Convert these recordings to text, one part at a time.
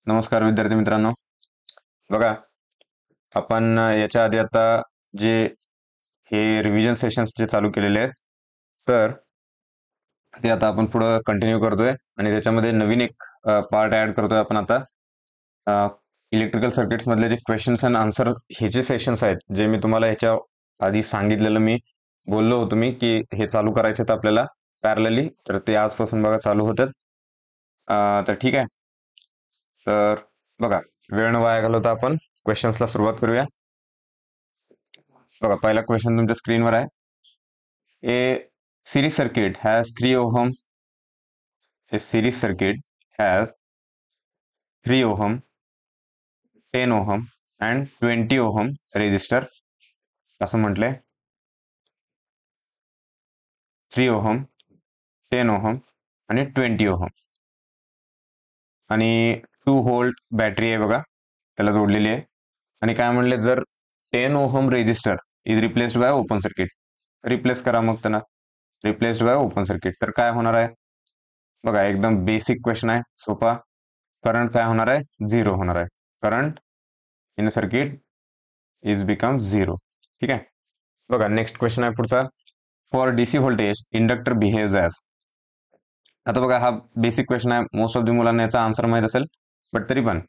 नमस्कार विद्यार्थी मित्रांनो. बघा, आपण याच्या आधी आता जे हे रिव्हिजन सेशन्स जे चालू केलेले आहेत, तर ते आता आपण पुढे कंटिन्यू करतोय आणि त्याच्यामध्ये नवीन एक पार्ट ऍड करतोय आपण आता. इलेक्ट्रिकल सर्किट्स मधले जे क्वेश्चन्स अँड आन्सर हे जे सेशन्स आहेत, जे मी तुम्हाला ह्याच्या आधी सांगितलेलं, मी बोललो होतो मी की हे चालू करायचे आहेत आपल्याला पॅरलली, तर ते आजपासून बघा चालू होतात. तर ठीक आहे. तर बघा, वेळ न वाया घालवता आपण क्वेश्चन्सला सुरुवात करूया. बघा, पहिला क्वेश्चन तुमच्या स्क्रीनवर आहे. A series circuit has 3 ohm. A series circuit has 3 ohm, 10 ohm and 20 ohm resistor. असं म्हटलंय. 3 ओहम, 10 ओहम आणि 20 ओहम. आणि 2 व्होल्ट बॅटरी आहे बघा, त्याला जोडलेली आहे. आणि काय म्हणले, जर 10 ohm resistor is replaced by open circuit. Replace करा मग त्यांना, रिप्लेस्ड बाय ओपन सर्किट. तर काय होणार आहे बघा, एकदम बेसिक क्वेश्चन आहे, सोपा. करंट काय होणार आहे, 0 होणार आहे. Current in circuit is become 0. ठीक आहे. बघा, नेक्स्ट क्वेश्चन आहे पुढचा. For DC voltage inductor behaves as. आता बघा, हा बेसिक क्वेश्चन आहे, मोस्ट ऑफ द मुलांना याचा आन्सर माहित असेल, बट तरी पण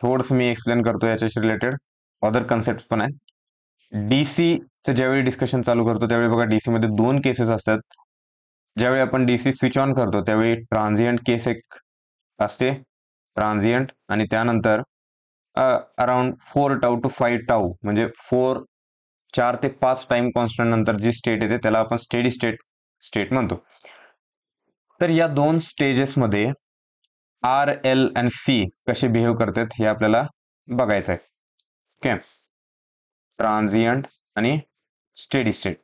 थोडंसं मी एक्सप्लेन करतो याच्याशी रिलेटेड. अदर कन्सेप्ट पण आहे. डीसीचं ज्यावेळी डिस्कशन चालू करतो त्यावेळी बघा, डीसी मध्ये 2 केसेस असतात. ज्यावेळी आपण डीसी स्विच ऑन करतो त्यावेळी ट्रान्झिएंट केस एक असते, ट्रान्झिएंट. आणि त्यानंतर अराउंड 4 टाऊ टू 5 टाऊ, म्हणजे 4 ते 5 टाइम कॉन्स्टंट नंतर जी स्टेट येते त्याला आपण स्टेडी स्टेट म्हणतो. तर या 2 स्टेजेसमध्ये आर, एल आणि सी कसे बिहेव करतात हे आपल्याला बघायचं आहे. ओके, ट्रान्झिएंट आणि स्टेडी स्टेट.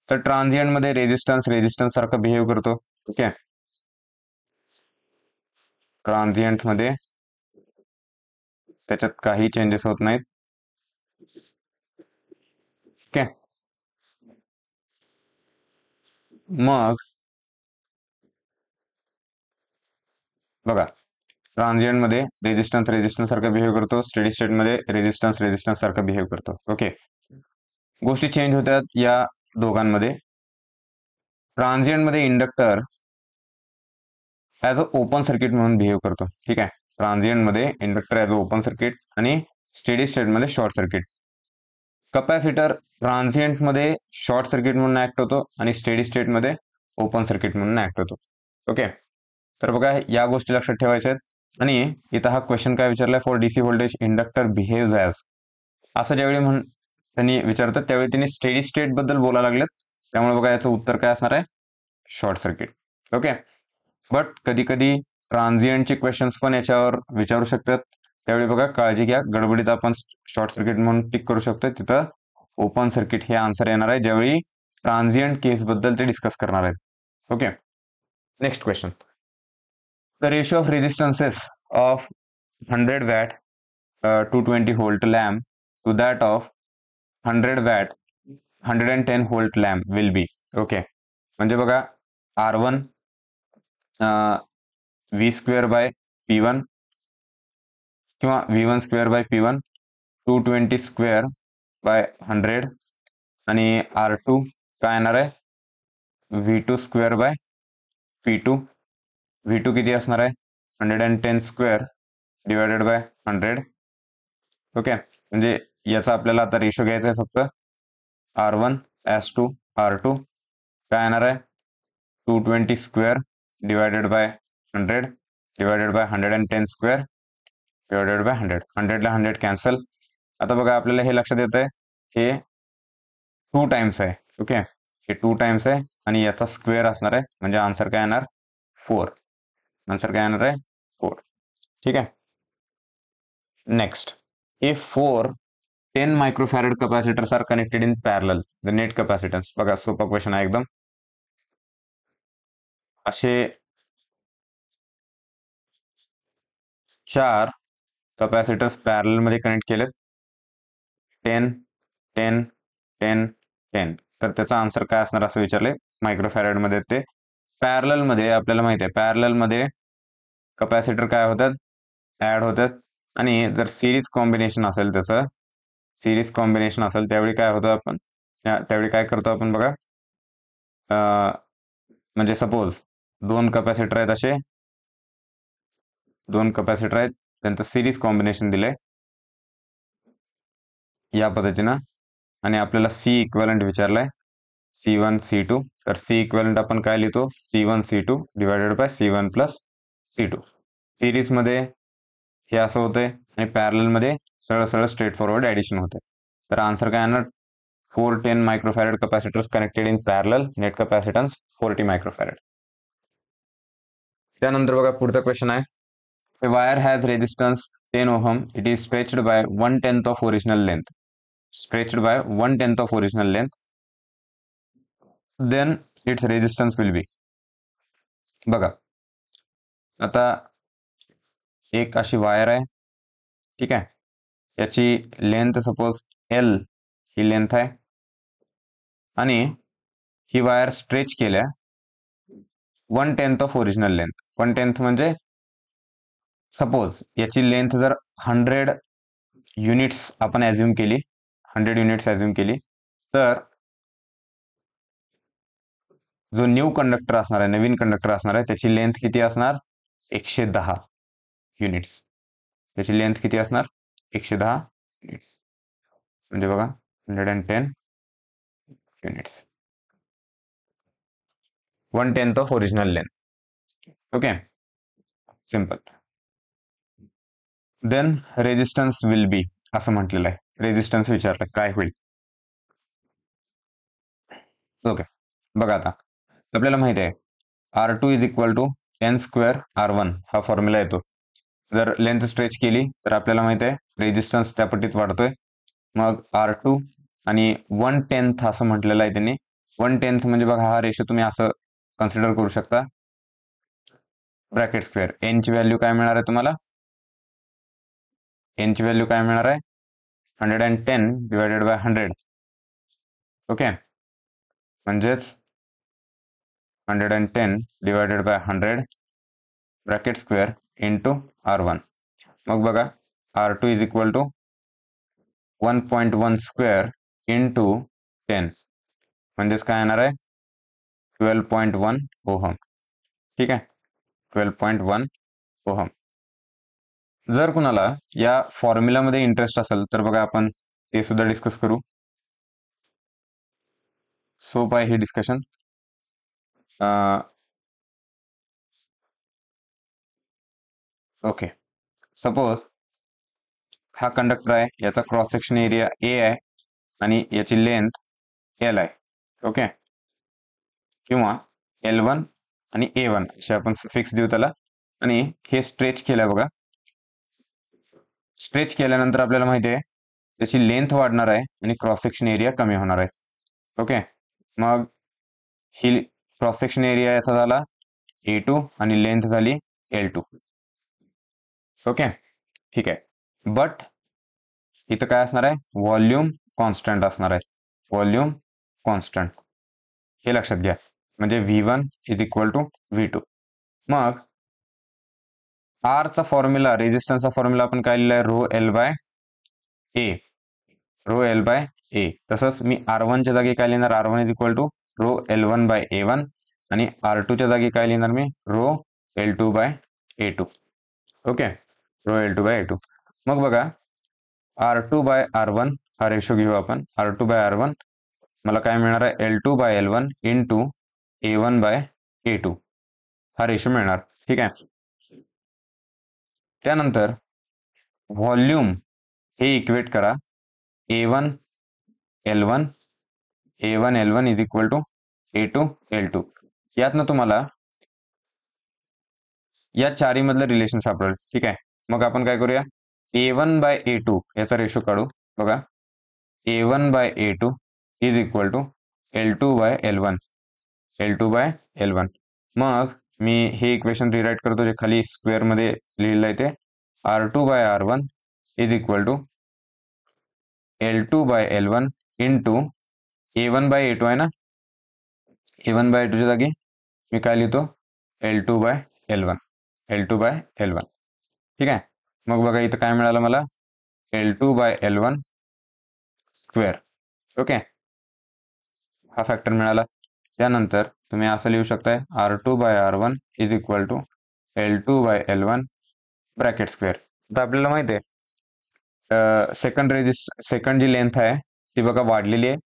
तर ट्रान्झिएंट मध्ये रेजिस्टन्स सारखं बिहेव करतो. ओके, ट्रान्झिएंट मध्ये त्याच्यात काही चेंजेस होत नाहीत. ओके, मग बघा, ट्रान्झिएंट मध्ये रेजिस्टन्स सारखं बिहेव करतो, स्टेडी स्टेट मध्ये रेजिस्टन्स सारखं बिहेव करतो. ओके, गोष्टी चेंज होतात या दोघांमध्ये. ट्रान्झिएंट मध्ये inductor as a open circuit म्हणून बिहेव करतो. ठीक आहे, ट्रान्झिएंट मध्ये inductor as a open circuit आणि स्टेडी स्टेट मध्ये शॉर्ट सर्किट. कपॅसिटर ट्रान्झिएंट मध्ये शॉर्ट सर्किट म्हणून ऍक्ट होतो आणि स्टेडी स्टेट मध्ये ओपन सर्किट म्हणून ऍक्ट होतो. ओके, तर बघा, या गोष्टी लक्षात ठेवायच्या आहेत. आणि इथं हा क्वेश्चन काय विचारलाय, for DC voltage inductor behaves as. असं ज्यावेळी त्यांनी विचारतात त्यावेळी त्यांनी स्टेडी स्टेट बद्दल बोलायला लागलेत, त्यामुळे बघा याचं उत्तर काय असणार आहे, शॉर्ट सर्किट. ओके, बट कधी कधी ट्रान्झिएंटचे क्वेश्चन्स पण याच्यावर विचारू शकतात, त्यावेळी बघा काळजी घ्या, गडबडीत आपण शॉर्ट सर्किट म्हणून टिक करू शकतो. तिथं ओपन सर्किट हे आन्सर येणार आहे ज्यावेळी ट्रान्झिएंट केस बद्दल ते डिस्कस करणार आहेत. Okay, next question. The ratio of resistances of 100 watt 220 volt lamp to that of 100 watt 110 volt lamp will be. Okay, म्हणजे बघा, R1 V square by P1 किंवा V1 square by P1 220 square by 100 आणि R2 काय येणार आहे, V2 square by P2. V2 किती असणार आहे, 110 स्क्वेअर डिवायडेड बाय 100. ओके, म्हणजे याचा आपल्याला आता रेशो घ्यायचा आहे फक्त R1 as to R2. काय येणार आहे, 220 square divided by 100 divided by 110 square divided by 100. 100 ला 100 कॅन्सल. आता बघा, आपल्याला हे लक्षात येत आहे, हे 2 टाइम्स आहे. ओके, हे 2 टाइम्स आहे आणि याचा स्क्वेअर असणार आहे, म्हणजे आन्सर काय येणार, 4. आन्सर काय येणार आहे, 4. ठीक आहे. Next, a 10 microfarad capacitors are connected in parallel, the net capacitance. बघा, सोपा क्वेश्चन आहे एकदम. असे 4 कॅपॅसिटर्स पॅरलल मध्ये कनेक्ट केलेत, 10 10 10 10. तर त्याचा आन्सर काय असणार असं विचारले, मायक्रोफॅरेड मध्ये. ते पॅरलल मध्ये आपल्याला माहिती आहे, पॅरलल मध्ये कॅपॅसिटर काय होतात, ऍड होतात आणि जर सिरीज कॉम्बिनेशन असेल त्याचं सिरीज कॉम्बिनेशन असेल त्यावेळी काय होतं आपण त्यावेळी काय करतो आपण बघा म्हणजे सपोज दोन कपॅसिटर आहेत असे दोन कपॅसिटर आहेत त्यांचं सिरीज कॉम्बिनेशन दिलंय या पद्धतीनं आणि आपल्याला सी इक्वलंट विचारलाय C1 C2 तर सी इक्वलंट आपण काय लिहितो C1 C2 divided by C1 plus C2 series मध्ये हे असं होतंय आणि पॅरलल मध्ये सरळ सरळ स्ट्रेट फॉरवर्ड ऍडिशन होते तर आन्सर काय येणार 410 microfarad capacitors connected in parallel net capacitance 40 microfarad त्यानंतर बघा पुढचा क्वेश्चन आहे A wire has resistance 10 ohm. It is stretched by 1/10 of original length. Stretched by 1/10 of original length. Then its resistance will be. बघा आता एक अशी wire आहे ठीक आहे याची लेंथ सपोज L ही लेंथ आहे आणि ही वायर स्ट्रेच केल्या 1/10 ऑफ ओरिजिनल लेंथ 1/10 म्हणजे सपोज याची लेंथ जर 100 युनिट्स आपण ॲझ्युम केली 100 युनिट्स ॲझ्युम केली तर जो न्यू कंडक्टर असणार आहे नवीन कंडक्टर असणार आहे त्याची लेंथ किती असणार 110 युनिट्स त्याची लेंथ किती असणार 110 युनिट्स म्हणजे बघा 110 units 1/10 of original length okay simple then resistance will be असं म्हटलेलं आहे रेजिस्टन्स विचारलं काय होईल ओके बघा आता आपल्याला माहिती आहे R2 is equal to N square R1 हा फॉर्म्युला येतो जर लेंथ स्ट्रेच केली तर आपल्याला माहिती आहे रेजिस्टन्स त्या पट्टीत वाढतोय मग R2 आणि 1/10 असं म्हटलेलं आहे त्यांनी 1/10 म्हणजे बघा हा रेशो तुम्ही असं कन्सिडर करू शकता ब्रॅकेट स्क्वेअर एन ची व्हॅल्यू काय मिळणार आहे तुम्हाला एन ची व्हॅल्यू काय मिळणार आहे 110 डिवायडेड बाय 100 ओके म्हणजेच 110 divided by 100 bracket square into R1 मग बघा R2 is equal to 1.1 square into 10 म्हणजेच काय येणार आहे 12.1 ओहम ठीक आहे 12.1 ओहम जर कुणाला या फॉर्म्युलामध्ये इंटरेस्ट असेल तर बघा आपण ते सुद्धा डिस्कस करू सोप आहे हे डिस्कशन ओके सपोज हा कंडक्टर आहे याचा क्रॉस सेक्शन एरिया ए आहे आणि याची लेंथ एल आहे ओके किंवा L1 आणि A1 असे आपण फिक्स देऊ त्याला आणि हे स्ट्रेच केलं बघा स्ट्रेच केल्यानंतर आपल्याला माहिती आहे त्याची लेंथ वाढणार आहे आणि क्रॉस सेक्शन एरिया कमी होणार आहे ओके मग ही क्रॉस सेक्शन एरिया याचा झाला A2 आणि लेंथ झाली L2 ओके ठीक आहे बट इथं काय असणार आहे व्हॉल्यूम कॉन्स्टंट असणार आहे व्हॉल्यूम कॉन्स्टंट हे लक्षात घ्या म्हणजे V1 is equal to V2 मग R चा फॉर्म्युला रेजिस्टन्सचा फॉर्म्युला आपण काय लिहिलाय रो एल बाय ए तसंच मी R1 च्या जागी काय लिहिणार R1 is equal to rho L1 by A1 आणि R2 च्या जागी काय लिहिणार मी rho L2 by A2 okay rho L2 by A2 मग बघा R2 बाय R1 हा रेशो घेऊ आपण R2 बाय R1 मला काय मिळणार आहे L2 by L1 into A1 by A2 हा रेशो मिळणार ठीक आहे त्यानंतर व्हॉल्यूम हे इक्वेट करा A1 L1 is equal to A2 L2 यातनं तुम्हाला या चारी मधलं रिलेशन सापडेल ठीक आहे मग आपण काय करूया A1 बाय A2 याचा रेशो काढू बघा A1 by A2 is equal to L2 by L1 मग मी हे इक्वेशन रिराईट करतो जे खाली स्क्वेअर मध्ये लिहिलं आहे ते R2 by R1 is equal to L2 by L1 into A1 by A2 आहे ना A1 बाय A2 च्या जागी मी काय लिहितो L2 बाय L1 ठीक आहे मग बघा इथं काय मिळालं मला, L2/L1 स्क्वेअर. ओके, हा फॅक्टर मिळाला. त्यानंतर तुम्ही असं लिहू शकताय R2/R1 is equal to L2/L1 bracket square. आता आपल्याला माहिती आहे सेकंड जी लेंथ आहे ती बघा वाढलेली आहे.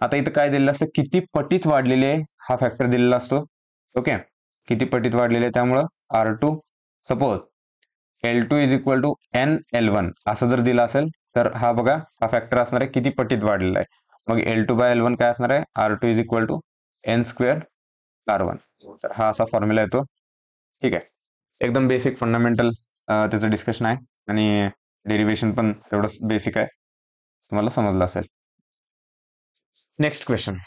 आता इथं काय दिलेलं असतं, किती पटीत वाढलेली आहे हा फॅक्टर दिलेला असतो. ओके, किती पटीत वाढलेले आहे, त्यामुळं R2 suppose L2 is equal to NL1 असं जर दिलं असेल तर हा बघा हा फॅक्टर असणार आहे किती पटीत वाढलेला आहे. मग L2/L1 काय असणार आहे, R2 is equal to N square R1. तर हा असा फॉर्म्युला येतो. ठीक आहे, एकदम बेसिक फंडामेंटल त्याचं डिस्कशन आहे आणि डेरिव्हेशन पण तेवढं बेसिक आहे, तुम्हाला समजलं असेल. नेक्स्ट क्वेश्चन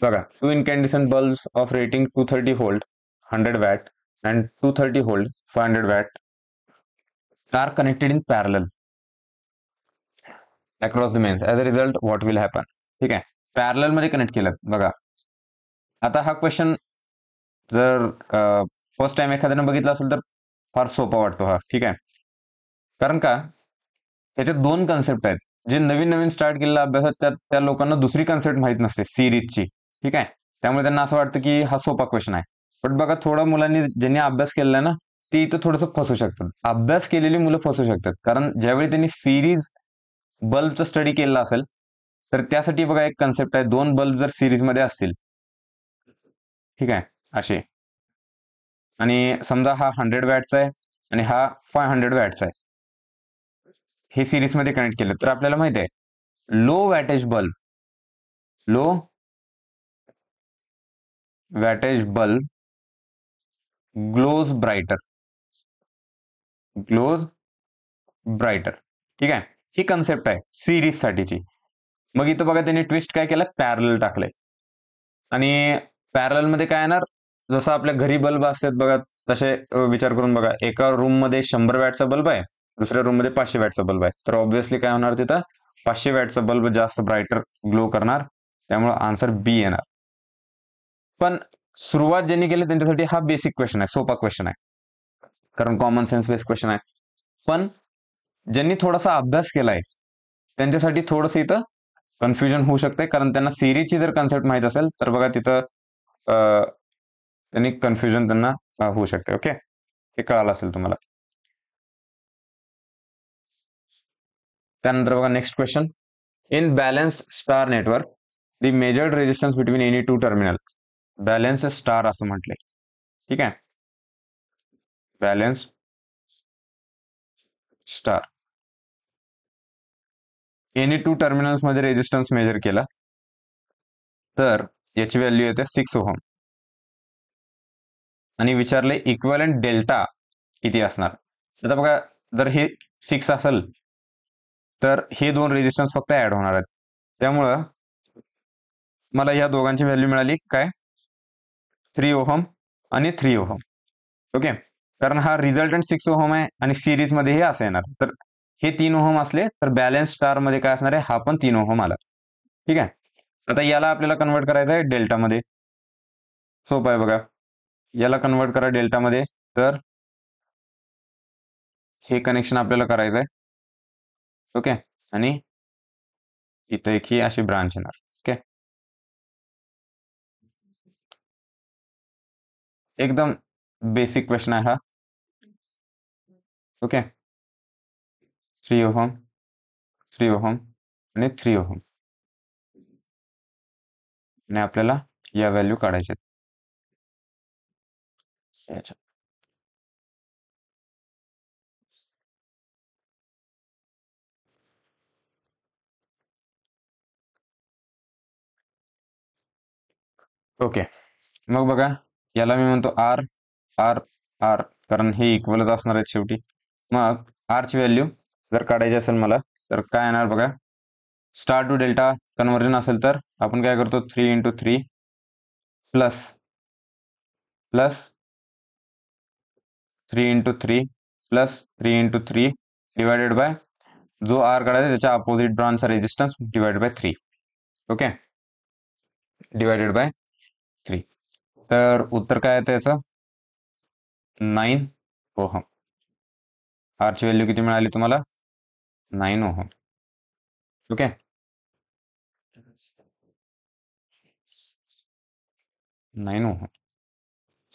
बघा, 2 incandescent bulbs of rating 230 volt 100 watt and 230 volt 500 watt are connected in parallel across the mains. As a result, what will happen? ठीक आहे, पॅरलल मध्ये कनेक्ट केलं. बघा आता हा क्वेश्चन जर फर्स्ट टाइम एखाद्याने बघितला असेल तर फार सोपा वाटतो हा. ठीक आहे, कारण का त्याच्यात दोन कन्सेप्ट आहेत. जे नवीन नवीन स्टार्ट केलेला अभ्यासात त्या लोकांना दुसरी कन्सेप्ट माहित नसते सिरीजची. ठीक आहे, त्यामुळे त्यांना असं वाटतं की हा सोपा क्वेश्चन आहे. पण बघा थोडा मुलांनी ज्यांनी अभ्यास केलेला ना ते इथं थोडंसं फसू शकतात. अभ्यास केलेली मुलं फसू शकतात, कारण ज्यावेळी त्यांनी सिरीज बल्बचा स्टडी केलेला असेल तर त्यासाठी बघा एक कन्सेप्ट आहे, दोन बल्ब जर सिरीज मध्ये असतील, ठीक आहे असे, आणि समजा हा 100 वॅटचा आहे आणि हा 500 वॅटचा आहे, हे सिरीज मध्ये कनेक्ट केलं तर आपल्याला माहिती आहे low wattage bulb glows brighter. ठीक आहे, ही कन्सेप्ट आहे सिरीज साठीची. मग इथं बघा त्यांनी ट्विस्ट काय केलं, पॅरलल टाकलंय. आणि पॅरलल मध्ये काय येणार, जसं आपल्या घरी बल्ब असतात बघा तसे विचार करून बघा, एका रूम मध्ये 100 वॅटचा बल्ब आहे, दुसऱ्या रूम मध्ये 500 वॅटचा बल्ब आहे, तर ऑब्व्हियसली काय होणार, तिथं 500 वॅटचा बल्ब जास्त ब्राईटर ग्लो करणार, त्यामुळे आन्सर बी येणार. पण सुरुवात ज्यांनी केली त्यांच्यासाठी हा बेसिक क्वेश्चन आहे, सोपा क्वेश्चन आहे, कारण कॉमन सेन्स बेस्ड क्वेश्चन आहे. पण ज्यांनी थोडासा अभ्यास केलाय त्यांच्यासाठी थोडंसं इथं कन्फ्युजन होऊ शकते, कारण त्यांना सिरीजची जर कन्सेप्ट माहित असेल तर बघा तिथं त्यांनी कन्फ्युजन त्यांना होऊ शकते. ओके, हे कळालं असेल तुम्हाला. त्यानंतर बघा next question, in balance star network the measured resistance between any to terminal. Balance star असं म्हटलंय. ठीक आहे, balance star any two terminals मध्ये रेजिस्टन्स मेजर केला तर याची व्हॅल्यू येते 6 ओहम, आणि विचारले इक्विव्हॅलेंट डेल्टा किती असणार. आता बघा जर हे 6 असेल तर हे दोन रेजिस्टन्स फक्त ऍड होणार आहेत, त्यामुळं मला या दोघांची व्हॅल्यू मिळाली काय, 3 ओहम आणि 3 ओहम. ओके, कारण हा रिझल्टंट 6 ओहम आहे आणि सिरीज मध्ये हे असं येणार, तर हे 3 ओहम असले तर बॅलन्स स्टार मध्ये काय असणार आहे, हा पण 3 ओहम आला. ठीक आहे, आता याला आपल्याला कन्वर्ट करायचं आहे डेल्टा मध्ये. सोपं आहे बघा, याला कन्वर्ट करा डेल्टा मध्ये, तर हे कनेक्शन आपल्याला करायचं आहे. ओके, आणि इथं एक ही अशी ब्रांच येणार. ओके, एकदम बेसिक क्वेश्चन आहे हा. ओके, 3 ओहम 3 ओहम आणि 3 ओहम, आणि आपल्याला या व्हॅल्यू काढायच्या. ओके, मग बघा याला मी म्हणतो आर आर आर, कारण हे इक्वलच असणार आहेत शेवटी. मग आर ची व्हॅल्यू जर काढायची असेल मला तर काय येणार बघा, स्टार टू डेल्टा कन्वर्जन असेल तर आपण काय करतो, 3 × 3 प्लस 3 × 3 प्लस 3 × 3 डिवायडेड बाय जो आर काढायचा त्याच्या अपोजिट ब्रांचचा resistance divided by 3. Okay, divided by 3, तर उत्तर काय येतं याचं, 9 ओहम. आर ची व्हॅल्यू किती मिळाली तुम्हाला? 9 ओहम. Okay, 9 ohm.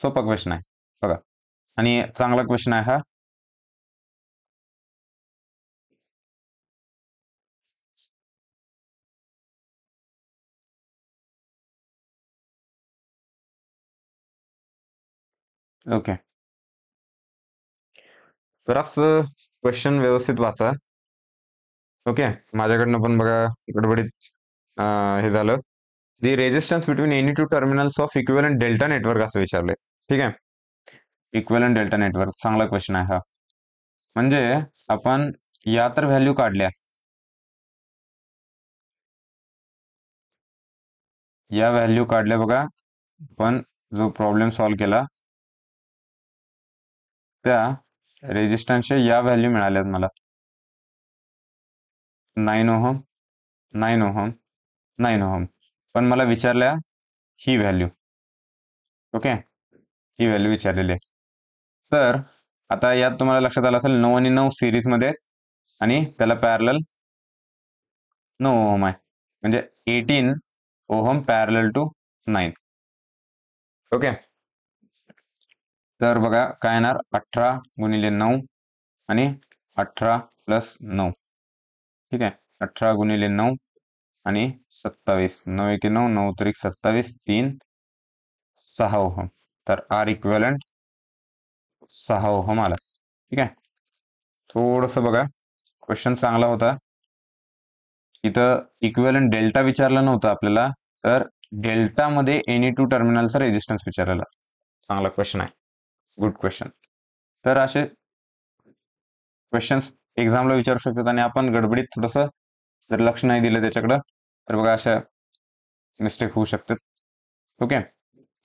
सोपा क्वेश्चन आहे बघा, आणि चांगला क्वेश्चन आहे हा. ओके, जरास क्वेश्चन व्यवस्थित वाचा. ओके, माझ्याकडनं पण बघा गडबडीत हे झालं. The resistance between any two terminals of equivalent delta network असं विचारलंय. ठीक आहे, इक्विव्हॅलेंट डेल्टा नेटवर्क चांगला क्वेश्चन आहे हा. म्हणजे आपण या तर व्हॅल्यू काढल्या, या व्हॅल्यू काढल्या बघा. पण जो प्रॉब्लेम सॉल्व्ह केला त्या रेजिस्टन्सच्या या व्हॅल्यू मिळाल्यात मला. 9 ओहम, 9 ओहम, 9 ओहम. पण मला विचारल्या ही व्हॅल्यू. ओके, ही व्हॅल्यू विचारलेली आहे. तर आता यात तुम्हाला लक्षात आलं असेल 9 आणि 9 सिरीज मध्ये आणि त्याला पॅरलल 9 ओहम आहे, म्हणजे 18 ओहम पॅरलल टू 9. ओके, तर बघा काय येणार, 18 गुणिले 9 आणि 18 प्लस 9. ठीक आहे, 18 गुणिले 9 आणि 27, 9 एके 9, 9 त्रिक 27, 3 6 ओहम. तर आर इक्विव्हॅलेंट 6 ओहम आला. ठीक आहे, थोडस बघा क्वेश्चन चांगला होता. इथं इक्विव्हॅलेंट डेल्टा विचारला नव्हता आपल्याला, तर डेल्टा मध्ये एनी टू टर्मिनलचा रेजिस्टन्स विचारलेला. चांगला क्वेश्चन आहे, गुड क्वेश्चन. तर असे क्वेश्चन्स एक्झामला विचारू शकतात आणि आपण गडबडीत थोडस जर लक्ष नाही दिलं त्याच्याकडं तर बघा अशा मिस्टेक होऊ शकतात. ओके,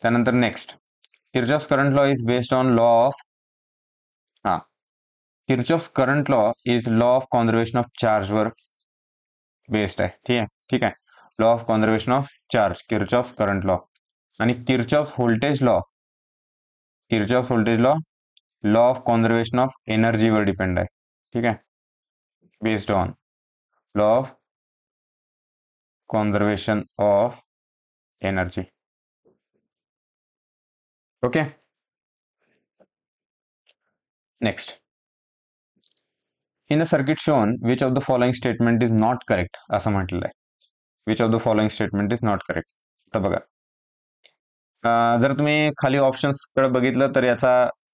त्यानंतर next, Kirchhoff's current law is based on law of, हा, Kirchhoff's current law is law of conservation of charge वर बेस्ड आहे. ठीक आहे, ठीक आहे, law of conservation of charge, Kirchhoff's current law. आणि Kirchhoff's voltage law, Kirchhoff's voltage law law of conservation of एनर्जीवर depend आहे. ठीक आहे, based on law of conservation of energy. Okay, next, in a circuit shown which of the following statement is not correct असं म्हटलेलं आहे. Which of the following statement is not correct. तर बघा, जर तुम्ही खाली ऑप्शन्स कडे बघितलं तर याचा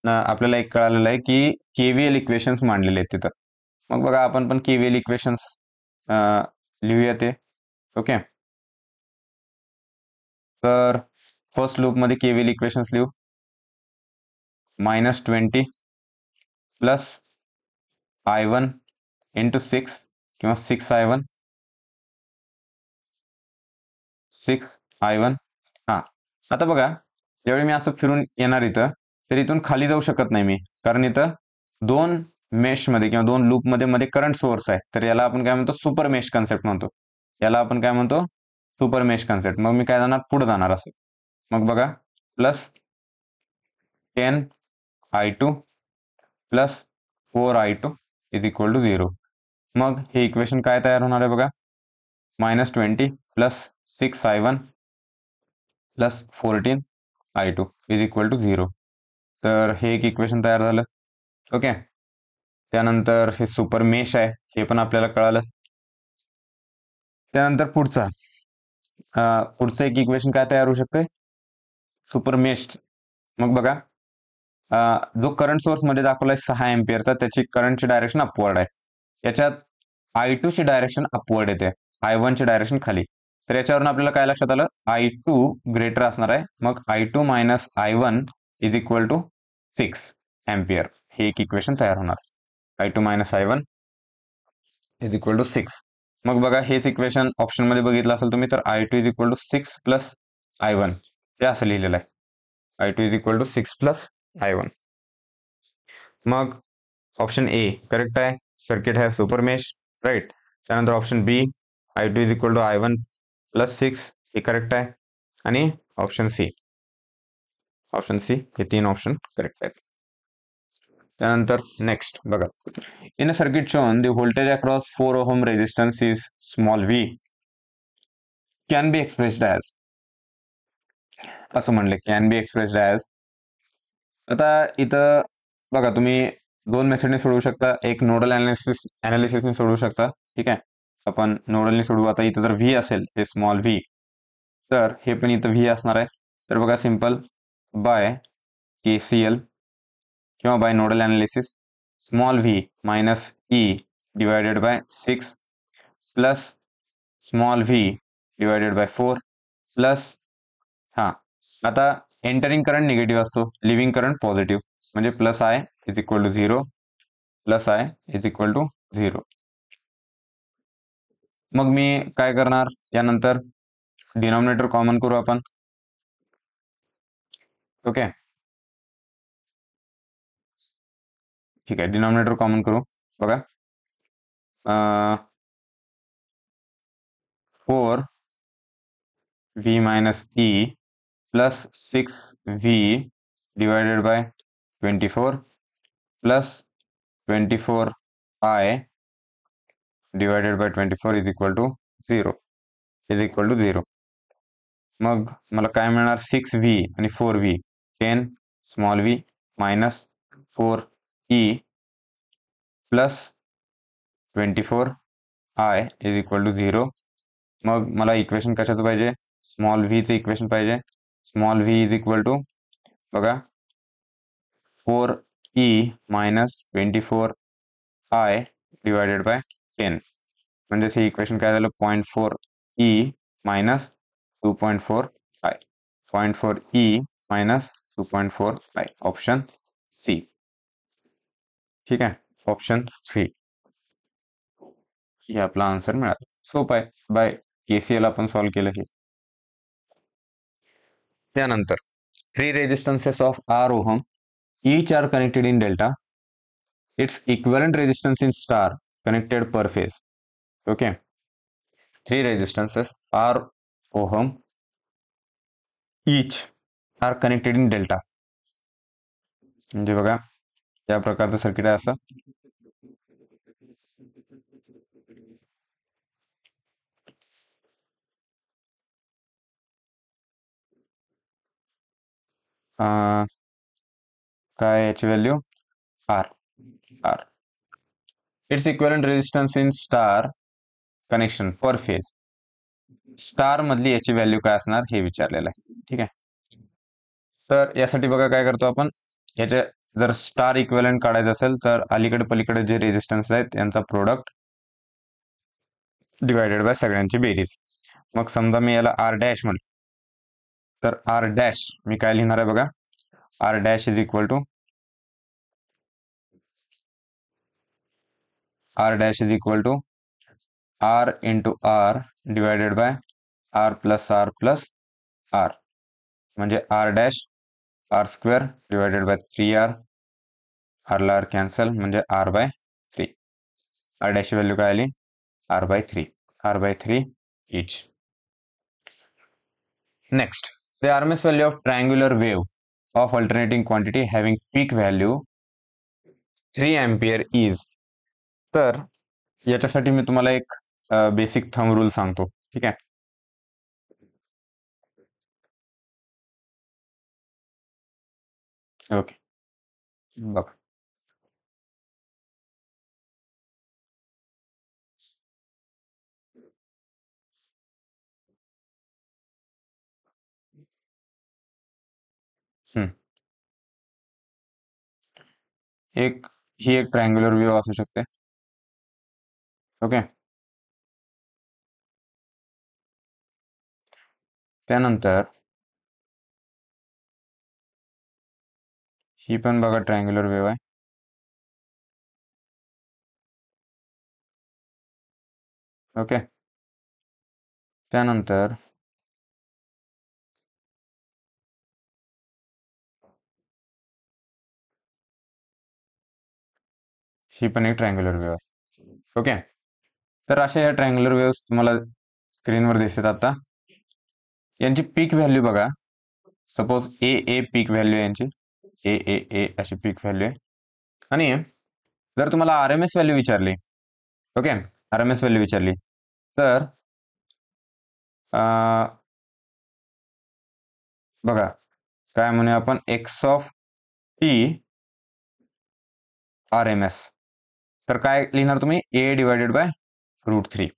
आपल्याला एक कळालेलं आहे की केव्हीएल इक्वेशन्स मांडलेले आहेत तिथं. मग बघा आपण पण केव्हीएल इक्वेशन्स लिहूया ते. ओके, तर फर्स्ट लूप मध्ये केव्हीएल इक्वेशन्स लिहू. -20 प्लस I1 इंटू 6 किंवा 6I1, 6I1. हा, आता बघा ज्यावेळी मी असं फिरून येणार इथं, तर इथून खाली जाऊ शकत नाही मी, कारण इथं दोन मेश मध्ये किंवा दोन लूप मध्ये करंट सोर्स आहे. तर याला आपण काय म्हणतो, सुपर मेश कन्सेप्ट म्हणतो. याला आपण काय म्हणतो, सुपर मेश कन्सेप्ट. मग मी काय जाणार, पुढे जाणार असं. मग बघा plus 10I2 plus 4I2 is equal to 0. मग हे इक्वेशन काय तयार होणार आहे बघा, -20 plus 6I1 plus 14I2 is equal to 0. तर हे एक इक्वेशन तयार झालं. ओके, त्यानंतर हे सुपर मेश आहे हे पण आपल्याला कळालं. त्यानंतर पुढचं एक इक्वेशन काय तयार होऊ शकते, सुपर मेश. मग बघा जो करंट सोर्स मध्ये दाखवलाय 6 एम्पियरचा, त्याची करंटची डायरेक्शन अपवर्ड आहे. याच्यात I2 ची डायरेक्शन अपवर्ड येते, I1 ची डायरेक्शन खाली. तर याच्यावरून आपल्याला काय लक्षात आलं, I2 ग्रेटर असणार आहे. मग I2 minus I1 is equal to 6 ampere. हे एक इक्वेशन तयार होणार, I2 minus I1 is equal to 6. मग बघा हेच इक्वेशन ऑप्शन मध्ये बघितलं असेल तुम्ही, तर I2 is equal to 6 plus I1 हे असं लिहिलेलं आहे. I2 is equal to 6 plus I1. मग ऑप्शन ए करेक्ट आहे, सर्किट है सुपर मेश, राइट. त्यानंतर option B I2 is equal to I1 plus 6 हे करेक्ट आहे. आणि ऑप्शन सी हे तीन ऑप्शन करेक्ट आहेत. त्यानंतर नेक्स्ट बघा, in a circuit shown the voltage across 4 ohm resistance is small V can be expressed as, असं म्हणले कॅन बी एक्सप्रेस्ड ॲज. आता इथं बघा तुम्ही दोन मेथडने सोडवू शकता, एक नोडल अनालिसिसने सोडवू शकता. ठीक आहे, आपण नोडलने सोडवू. आता इथं जर व्ही असेल हे स्मॉल व्ही, तर हे पण इथं व्ही असणार आहे. तर बघा सिंपल बाय KCL किंवा by nodal analysis, small V minus E divided by 6 plus small V divided by 4 plus, हा आता एंटरिंग करंट निगेटिव्ह असतो, लिव्हिंग करंट पॉझिटिव्ह, म्हणजे plus I is equal to 0, plus I is equal to 0. मग मी काय करणार, यानंतर denominator common करू आपण. ओके, ठीक आहे, डिनॉमिनेटर कॉमन करू. बघा 4 V minus E plus 6 V divided by 24 plus 24 I divided by 24 is equal to 0, is equal to 0. मग मला काय मिळणार, 6 व्ही आणि 4 V, 10 small V minus 4 E plus 24 I is equal to 0. मग मला इक्वेशन कशाचं पाहिजे, स्मॉल व्हीचं इक्वेशन पाहिजे. Small V is equal to बघा 4 E minus 24 I divided bye 10, म्हणजेच हे इक्वेशन काय झालं, 0.4 E minus 2.4 I, 0.4 E minus 2.4 I, option C. ठीक आहे, ऑप्शन सी हे आपला आन्सर मिळाला. सोपं आहे, बाय KCL आपण सॉल्व्ह केलं हे. त्यानंतर 3 resistances of R ohm, each are connected in delta, its equivalent resistance in star connected per phase. Okay, 3 resistances R ohm, each are connected in delta. म्हणजे बघा या प्रकारचं सर्किट आहे असं. काय याची value, R. It's equivalent resistance in star connection per phase. Star मधली याची व्हॅल्यू काय असणार हे विचारलेलं आहे. ठीक आहे, तर यासाठी बघा काय करतो आपण, याचे जर स्टार इक्विव्हॅलेंट काढायचं असेल तर अलीकडे पलीकडे जे रेजिस्टन्स आहेत यांचा प्रोडक्ट डिवायडेड बाय सगळ्यांची बेरीज. मग समजा मी याला R डॅश म्हटलं, तर R डॅश मी काय लिहिणार आहे बघा, R dash is equal to R dash is equal to R into R divided by R plus R, म्हणजे R dash R square divided by 3R, R ला R कॅन्सल म्हणजे R by 3. R dash value काय आली, R by 3 each. Next, the RMS value of triangular wave of alternating quantity having peak value 3 ampere is. तर याच्यासाठी मी तुम्हाला एक basic thumb rule सांगतो. ठीक आहे, ओके बघा, ही एक ट्रायंग्युलर वेव्ह असू शकते. ओके, त्यानंतर ही पण बघा ट्रायंग्युलर वेव्ह आहे. ओके, त्यानंतर ही पण एक ट्रायंग्युलर वेव्ह आहे. ओके, तर अशा या ट्रायंग्युलर वेव्ह तुम्हाला स्क्रीनवर दिसतात. आता यांची पीक व्हॅल्यू बघा, सपोज ए पीक व्हॅल्यू यांची ए अशी पीक व्हॅल्यू आहे. आणि जर तुम्हाला RMS व्हॅल्यू विचारली, ओके, RMS व्हॅल्यू विचारली तर बघा काय म्हणूया आपण x ऑफ t RMS, तर काय लिहिणार तुम्ही a डिवायडेड बाय √3.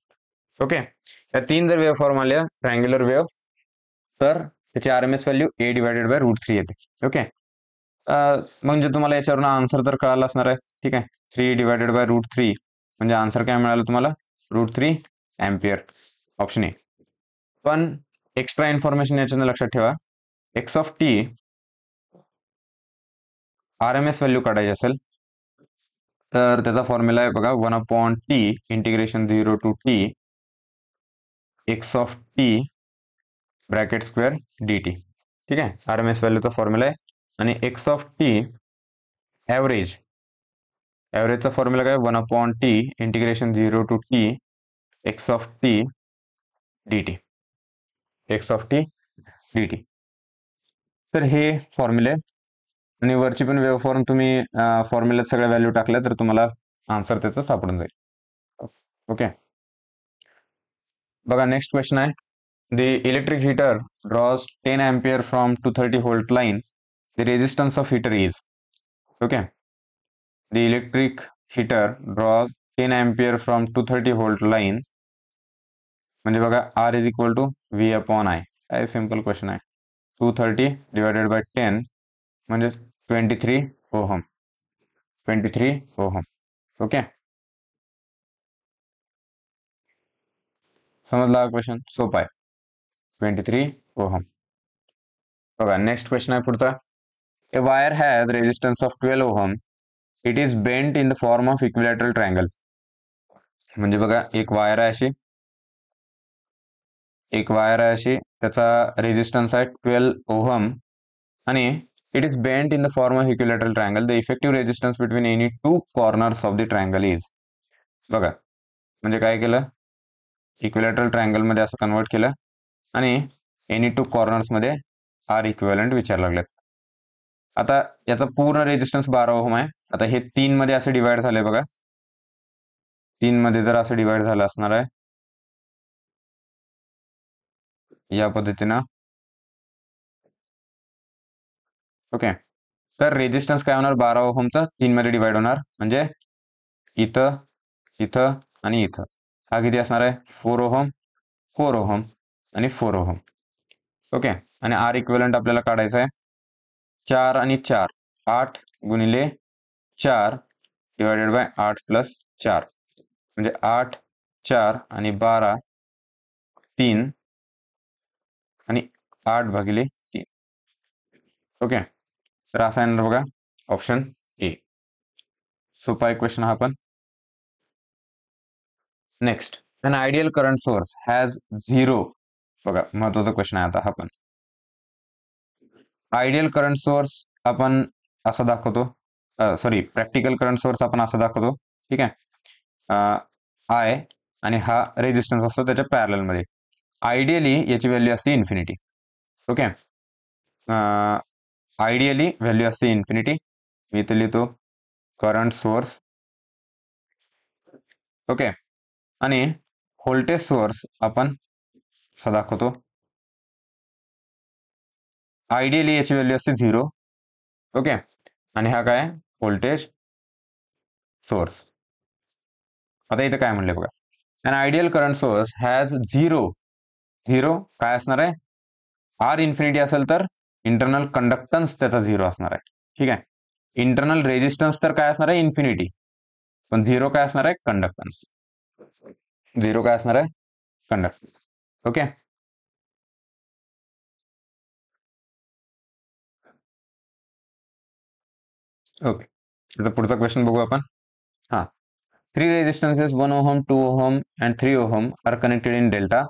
ओके, या 3 जर वेव्ह फॉर्म आल्या ट्रायंग्युलर वेव्ह तर त्याची RMS value a divided by √3 येते. ओके, म्हणजे तुम्हाला याच्यावरून आन्सर तर कळाला असणार आहे. ठीक आहे, 3 डिवायडेड बाय √3 म्हणजे आन्सर काय मिळालं तुम्हाला, √3 एम्पियर, ऑप्शन ए. पण एक्स्ट्रा इन्फॉर्मेशन याच्यानं लक्षात ठेवा, x of t RMS value काढायची असेल तर त्याचा फॉर्म्युला आहे बघा, 1/t integration 0 to t x of t bracket square dt. ठीक आहे, RMS व्हॅल्यूचा फॉर्म्युला आहे. आणि x ऑफ t ॲव्हरेजचा फॉर्म्युला काय, 1/t integration 0 to t x of t dt. x of t dt. तर हे फॉर्म्युले आणि वरची पण वेव्ह फॉर्म तुम्ही फॉर्म्युल्यात सगळ्या व्हॅल्यू टाकल्या तर तुम्हाला आन्सर त्याचं सापडून जाईल. ओके, बघा नेक्स्ट क्वेश्चन आहे, the electric heater draws 10 ampere from 230 volt line, the resistance of heater is. Okay, the electric heater draws 10 ampere from 230 volt line, म्हणजे बघा R is equal to V/I. काय simple question आहे. 230 divided by 10 म्हणजे 23 ohm. 23 ohm. Okay, समजला question, सोपा आहे. 23 ohm. बघा next question आहे पुढचा, a wire has resistance of 12 ohm, it is bent in the form of equilateral triangle. म्हणजे बघा एक वायर आहे अशी, त्याचा रेजिस्टन्स आहे 12 ओहम आणि it is bent in the form of equilateral triangle, the effective resistance between any to corners of the triangle is. बघा म्हणजे काय केलं, इक्विलॅटरल ट्रायंगल मध्ये असं कन्वर्ट केलं आणि एनी टू कॉर्नर्स मध्ये R इक्विव्हॅलंट विचारायला लागलेत. आता याचा पूर्ण रेजिस्टन्स 12 ओहम आहे. आता हे 3 मध्ये असं डिवाइड झालंय बघा, 3 मध्ये जर असं डिवाइड झालं असणार आहे या पद्धतीनं. ओके, तर रेजिस्टन्स काय होणार, 12 ओहमचा 3 मध्ये डिवाइड होणार म्हणजे इथं, इथं आणि इथं. हा किती असणार आहे, 4 ओहम, 4 ओहम आणि 4 ओहम. ओके, आणि R इक्विव्हॅलंट आपल्याला काढायचं आहे 4 आणि 4, 8 गुणिले 4 डिवायडेड बाय 8 प्लस 4 म्हणजे 8, 4 आणि 12, 3 आणि 8 भागिले 3. ओके, तर असा येणार बघा ऑप्शन ए. सोपा क्वेश्चन हा पण. Next, an ideal current source has 0. बघा महत्वाचा क्वेश्चन आहे आता हा पण. आयडियल करंट सोर्स आपण असं दाखवतो, सॉरी प्रॅक्टिकल करंट सोर्स आपण असं दाखवतो. ठीक आहे, I आणि हा रेजिस्टन्स असतो त्याच्या पॅरलल मध्ये. आयडियली याची व्हॅल्यू असते इन्फिनिटी. ओके, आयडियली व्हॅल्यू असते इन्फिनिटी. मी इथे लिहितो करंट सोर्स. ओके, आणि व्होल्टेज सोर्स आपण असं दाखवतो, आयडियली याची व्हॅल्यू असते 0. ओके, आणि हा काय व्होल्टेज सोर्स. आता इथे काय म्हणले बघा, an ideal current source has 0 काय असणार आहे, R इन्फिनिटी असेल तर इंटरनल कंडक्टन्स त्याचा 0 असणार आहे. ठीक आहे, इंटरनल रेजिस्टन्स तर काय असणार आहे इन्फिनिटी, पण 0 काय असणार आहे कंडक्टन्स. 0 काय असणार आहे कंडक्टन्स. ओके, ओके, आता पुढचा क्वेश्चन बघू आपण. हा, 3 रेजिस्टन्सेस 1 ohm, 2 ohm and 3 ohm are connected in delta.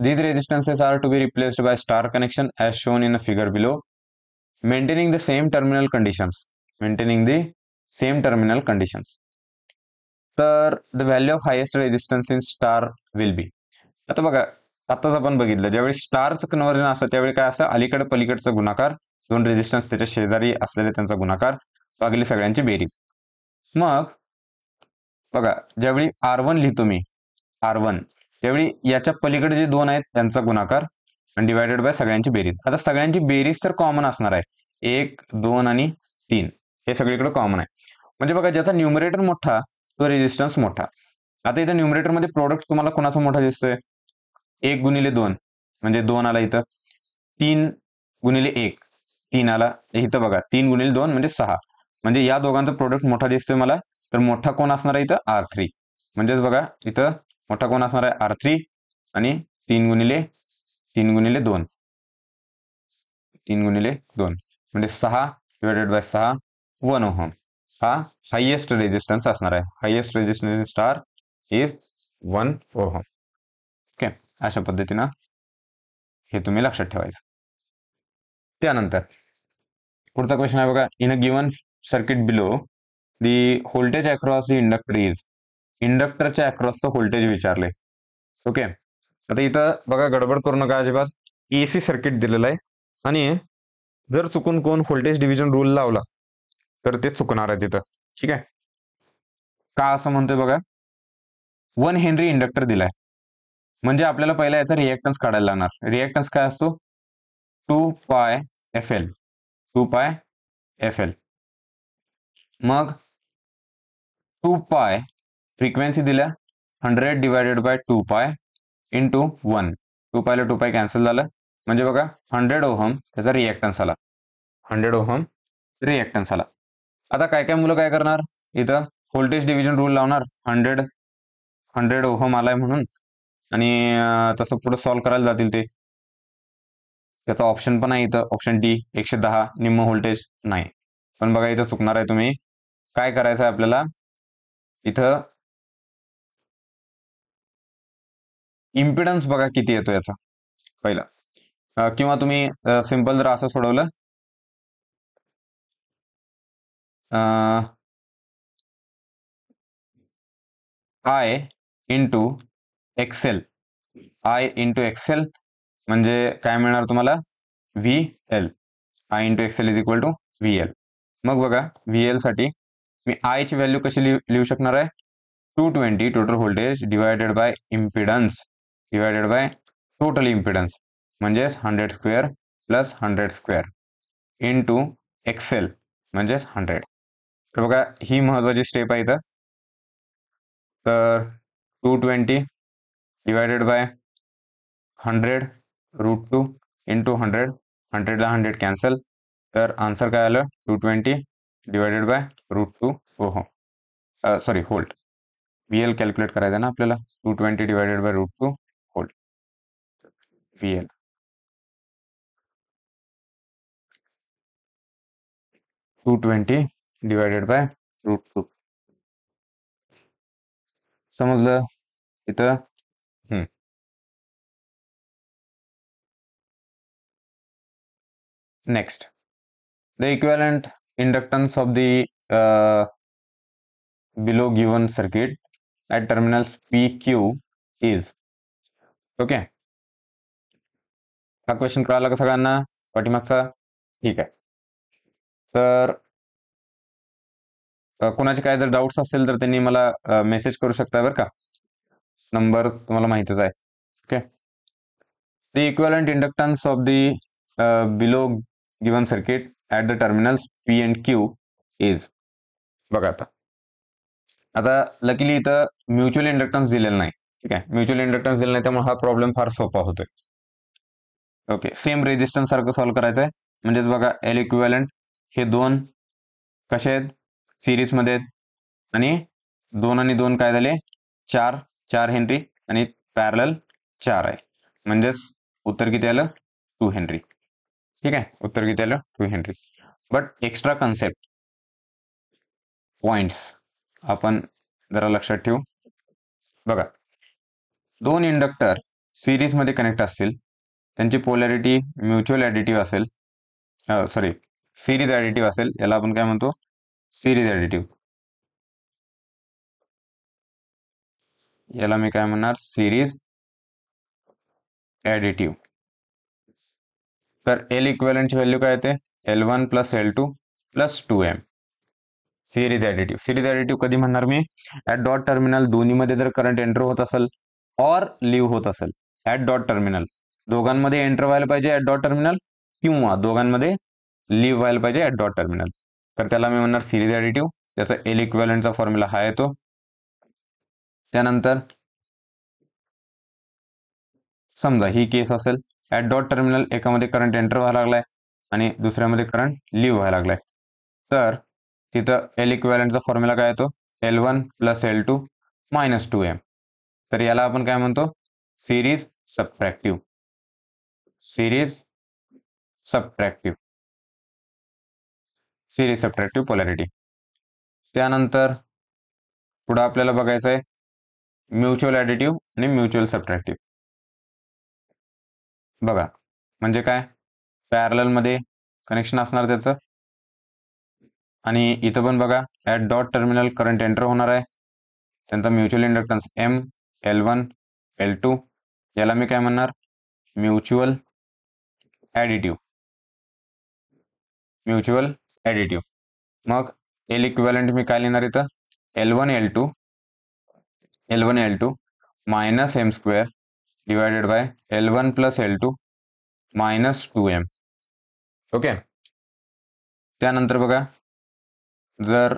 These resistances are to be replaced by star connection as shown in the figure below, maintaining the same terminal conditions. तर the value of highest resistance in star will be. आता बघा आताच आपण बघितलं, ज्यावेळी स्टारचं conversion असतं त्यावेळी काय असतं, अलीकडे पलीकडचा गुणाकार, दोन रेजिस्टन्स त्याच्या शेजारी असलेले त्यांचा गुणाकार भागिले सगळ्यांची बेरीज. मग बघा, ज्यावेळी R1 लिहितो मी, R1 त्यावेळी याच्या पलीकडे जे दोन आहेत त्यांचा गुणाकार आणि डिवायडेड बाय सगळ्यांची बेरीज. आता सगळ्यांची बेरीज तर कॉमन असणार आहे, 1, 2 आणि 3 हे सगळीकडे कॉमन आहे. म्हणजे बघा, ज्याचा न्यूमरेटर मोठा तो रेजिस्टन्स मोठा. आता इथं न्यूमरेटर मध्ये प्रोडक्ट तुम्हाला कोणाचा मोठा दिसतोय? 1 गुणिले 2 म्हणजे 2 आला इथं, 3 गुणिले 1 3 आला इथं. बघा 3 गुणिले 2 म्हणजे 6, म्हणजे या दोघांचा प्रोडक्ट मोठा दिसतोय मला. तर मोठा कोण असणार आहे इथं? R3. म्हणजेच बघा इथं मोठा कोण असणार आहे? R3 आणि 3 गुणिले 2 म्हणजे 6 डिवायडेड बाय 6 1 ओहम हा हायेस्ट रेजिस्टन्स असणार आहे. Highest resistance star is 1 ohm. Okay, अशा पद्धतीनं हे तुम्ही लक्षात ठेवायचं. त्यानंतर पुढचा क्वेश्चन आहे बघा, in a given circuit below the voltage across the inductor is. इंडक्टरच्या अक्रॉसचं व्होल्टेज विचारले. ओके, आता इथं बघा गडबड करू नका अजिबात. एसी सर्किट दिलेलं आहे आणि जर चुकून कोण व्होल्टेज डिव्हिजन रूल लावला तर ते चुकणार आहे तिथं. ठीक आहे, का असं म्हणतोय बघा, 1 हेनरी इंडक्टर दिलाय म्हणजे आपल्याला पहिला याचा रिएक्टन्स काढायला लागणार. रिएक्टन्स काय असतो? 2 पाय FL. 2 पाय FL. मग 2 पाय फ्रिक्वेन्सी दिल्या 100 डिवायडेड बाय 2 पाय इंटू 1. 2 पायला 2 पाय कॅन्सल झालं म्हणजे बघा 100 ओहम त्याचा रिएक्टन्स आला. 100 ओहम रिएक्टन्स आला. आता काय काय मुलं काय करणार, इथं व्होल्टेज डिव्हिजन रूल लावणार. 100 ओहम आलाय म्हणून आणि तसं पुढे सॉल्व्ह करायला जातील ते. त्याचा ऑप्शन पण आहे इथं, ऑप्शन डी 110 निम्म व्होल्टेज नाही. पण बघा इथं चुकणार आहे तुम्ही. काय करायचं आहे आपल्याला, इथं इम्पिडन्स बघा किती येतो याचा पहिला. किंवा तुम्ही सिंपल जर असं सोडवलं, I into XL. I into XL म्हणजे काय मिळणार तुम्हाला? VL. I into XL is equal to VL. मग बघा VL साठी मी आय ची व्हॅल्यू कशी लिहू शकणार आहे? 220 total voltage divided by impedance divided by total impedance म्हणजेच 100 square plus 100 square into XL म्हणजेच 100. तर बघा ही महत्वाची स्टेप आहे इथं. तर 220 डिवायडेड बाय 100 √2 इंटू 100. 100ला 100 कॅन्सल, तर आन्सर काय आलं? 220 divided by √2 ohm. Sorry volt. VL calculate करायचं ना आपल्याला. 220 divided by √2 volt. VL 220 divided by √2. समजलं इथं? Next, the equivalent inductance of the below given circuit at terminals PQ is. Okay, हा question कळाला का सगळ्यांना पाठीमागचा? ठीक आहे. तर कोणाचे काय जर डाऊट्स असतील तर त्यांनी मला मेसेज करू शकता बरं का. नंबर तुम्हाला माहितच आहे. Okay, the equivalent inductance of the below given circuit at the terminals P and Q is. बघा आता लकीली इथं म्युच्युअल इंडक्टन्स दिलेलं नाही. ठीक आहे, म्युच्युअल इंडक्टन्स दिलेलं नाही त्यामुळे हा प्रॉब्लेम फार सोपा होतोय. ओके, सेम रेजिस्टन्स सारखं सॉल्व्ह करायचं आहे. म्हणजेच बघा L इक्विव्हॅलंट हे दोन कसे आहेत? सिरीज मध्ये आहेत आणि 2 आणि 2 काय झाले? 4 हेनरी आणि पॅरलल 4 आहे. म्हणजेच उत्तर किती आलं? 2 हेनरी. ठीक आहे, उत्तर किती आलं? 2 Henry. But extra concept points आपण जरा लक्षात ठेवू. बघा, 2 इंडक्टर सिरीज मध्ये कनेक्ट असतील, त्यांची पोलॅरिटी म्युच्युअल ऍडिटिव्ह असेल, सॉरी सिरीज ऍडिटिव्ह असेल, याला आपण काय म्हणतो? Series additive. याला मी काय म्हणणार? Series additive. तर L इक्विव्हॅलंटची व्हॅल्यू काय येते? L1 plus L2 plus 2M. Series additive कधी म्हणणार मी? ऍट डॉट टर्मिनल दोन्हीमध्ये जर करंट एंटर होत असेल ऑर लिव्ह होत असेल. ऍट डॉट टर्मिनल दोघांमध्ये एंटर व्हायला पाहिजे ऍट डॉट टर्मिनल, किंवा दोघांमध्ये लिव्ह व्हायला पाहिजे ऍट डॉट टर्मिनल. तर त्याला मी म्हणणार सिरीज ऍडिटिव्ह. त्याचा एल इक्विव्हॅलेंटचा फॉर्म्युला हा येतो. त्यानंतर समजा ही केस असेल, ऍट डॉट टर्मिनल एकामध्ये करंट एंटर व्हायला लागलाय आणि दुसऱ्यामध्ये करंट लिव्ह व्हायला लागलाय. तर तिथं एल इक्विव्हॅलेंटचा फॉर्म्युला काय येतो? L1 plus L2 minus 2M. तर याला आपण काय म्हणतो? Series subtractive. Series subtractive polarity. त्यानंतर पुढे आपल्याला बघायचं आहे म्युच्युअल ऍडिटिव्ह आणि म्युच्युअल सबट्रॅक्टिव्ह. बघा म्हणजे काय? पॅरलल मध्ये कनेक्शन असणार त्याचं, आणि इथं पण बघा at dot terminal current enter होणार आहे. त्यांचा mutual inductance M, L1, L2. याला मी काय म्हणणार? Mutual additive. Mutual additive. मग एल इक्विव्हॅलेंट मी काय लिहिणार इथं? L1 L2 minus M square divided bye L1 plus L2 minus 2M. Okay. त्यानंतर बघा जर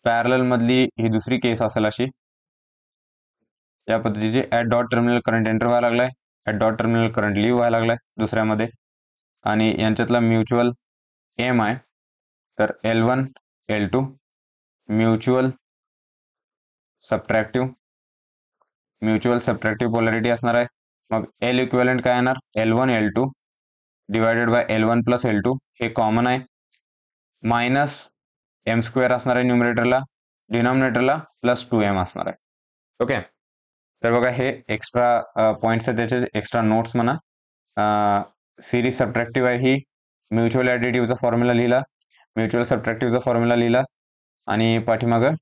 पॅरलल मधली ही दुसरी केस असेल अशी, या पद्धतीचे at dot terminal current enter व्हायला लागलाय, at dot terminal current leave व्हायला लागलाय दुसऱ्यामध्ये, आणि यांच्यातला म्युच्युअल M आहे. तर L1 L2 म्युच्युअल सबट्रॅक्टिव्ह पोलॅरिटी असणार आहे. मग एल इक्विव्हॅलेंट काय येणार? L1 L2 divided by L1 plus L2 हे कॉमन आहे, मायनस M स्क्वेअर असणार आहे न्यूमरेटरला, डिनॉमिनेटरला प्लस 2M असणार आहे. ओके. तर बघा हे एक्स्ट्रा पॉईंट्स आहेत, त्याचे एक्स्ट्रा नोट्स म्हणा. सिरीज सबट्रॅक्टिव्ह आहे ही, म्युच्युअल ऍडिटिव्हचा फॉर्म्युला लिहिला, म्युच्युअल सबट्रॅक्टिव्हचा फॉर्म्युला लिहिला, आणि पाठीमागं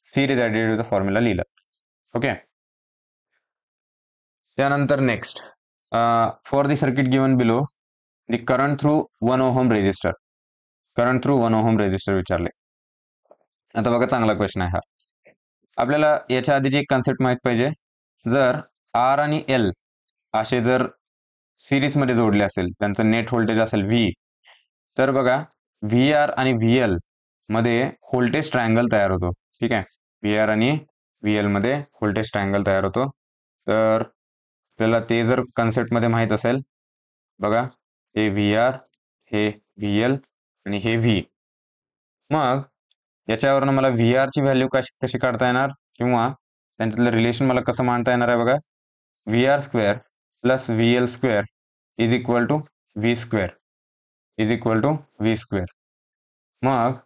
सिरीज ऍडिटिव्हचा फॉर्म्युला लिहिला. ओके. त्यानंतर next, for the circuit given below the current through 1 ohm resistor. Current through 1 ohm resistor विचारले. आता बघा चांगला क्वेश्चन आहे हा. आपल्याला याच्या आधीची एक कन्सेप्ट माहित पाहिजे. जर R आणि L असे जर सिरीज मध्ये जोडले असेल, त्यांचं नेट व्होल्टेज असेल V, तर बघा VR आणि VL मध्ये व्होल्टेज ट्रायंगल तयार होतो. ठीक आहे. VR आणि VL मध्ये व्होल्टेज ट्रायंगल तयार होतो. तर आपल्याला ते जर कन्सेप्ट मध्ये माहित असेल, बघा हे VR, हे VL आणि हे V. मग याच्यावरनं मला VR ची व्हॅल्यू कशी काढता येणार, किंवा त्यांच्यातलं रिलेशन मला कसं मांडता येणार आहे? बघा VR square plus VL square is equal to V square, मग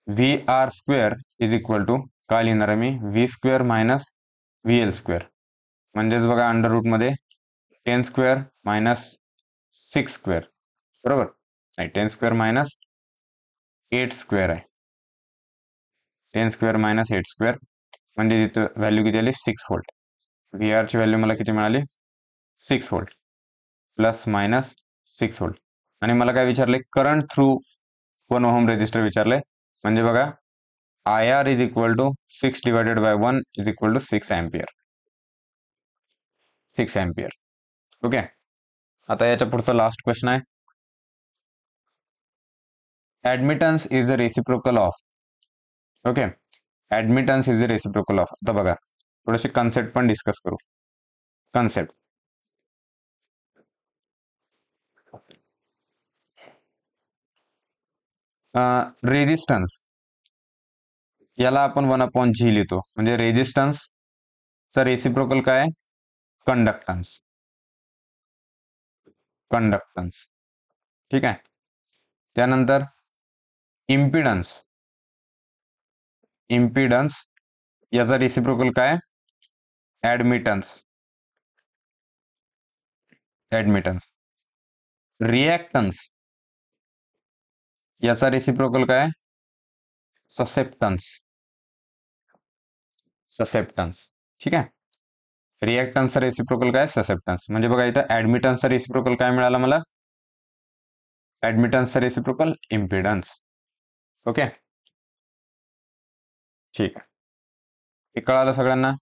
VR square is equal to काय लिहिणार आहे मी? V square minus VL square. म्हणजेच बघा अंडर रूट मध्ये 10 स्क्वेअर मायनस 6 स्क्वेअर, बरोबर? नाही, 10 स्क्वेअर मायनस 8 स्क्वेअर आहे. 10 स्क्वेअर मायनस 8 स्क्वेअर म्हणजे तिथं व्हॅल्यू किती आली? 6 व्होल्ट. VR ची व्हॅल्यू मला किती मिळाली? 6 व्होल्ट प्लस मायनस 6 व्होल्ट. आणि मला काय विचारले? करंट थ्रू 1 ओहम रेजिस्टर विचारले. म्हणजे बघा IR is equal to 6 divided by 1 is equal to 6 ampere. 6 ampere. Okay. आता याच्या पुढचा लास्ट क्वेश्चन आहे. Admittance is a reciprocal of. Okay. Admittance is a reciprocal of. आता बघा थोडेसे कन्सेप्ट पण डिस्कस करू. कन्सेप्ट, रेजिस्टन्स याला आपण 1/G लिहितो. म्हणजे रेजिस्टन्स चा रेसिप्रोकल काय? कंडक्टन्स. ठीक आहे. त्यानंतर इम्पिडन्स याचा रेसिप्रोकल काय? ऍडमिटन्स. रिॲक्टन्स याचा रेसिप्रोकल काय? ससेप्टन्स. ठीक आहे. रिॲक्टन्सचा रेसिप्रोकल काय? ससेप्टन्स. म्हणजे बघा इथं ऍडमिटन्सचा रेसिप्रोकल काय मिळाला मला? ऍडमिटन्सचा रेसिप्रोकल इम्पिडन्स. ओके. ठीक आहे, हे कळालं सगळ्यांना?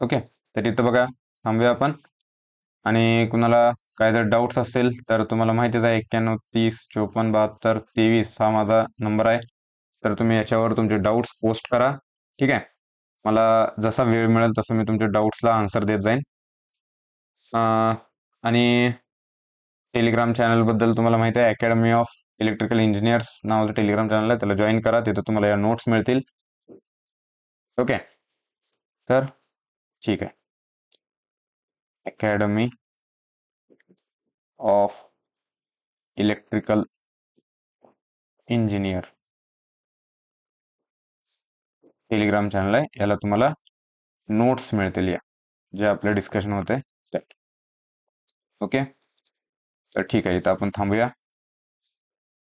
ओके, तर इथं बघा थांबूया आपण. आणि कुणाला काय जर डाऊट्स असेल तर तुम्हाला माहितीच आहे 91 30 54 72 23 हा माझा नंबर आहे. तर तुम्ही याच्यावर तुमचे डाऊट्स पोस्ट करा. ठीक आहे, मला जसा वेळ मिळेल तसं मी तुमच्या डाऊट्सला आन्सर देत जाईन. आणि टेलिग्राम चॅनलबद्दल तुम्हाला माहिती आहे, अकॅडमी ऑफ इलेक्ट्रिकल इंजिनियर्स नावाचं टेलिग्राम चॅनल आहे, त्याला जॉईन करा. तिथं तुम्हाला या नोट्स मिळतील. ओके, तर ठीक आहे, academy of electrical engineer Telegram channel आहे, याला तुम्हाला नोट्स मिळतील या जे आपले डिस्कशन होते. ओके, तर ठीक आहे, इथं आपण थांबूया.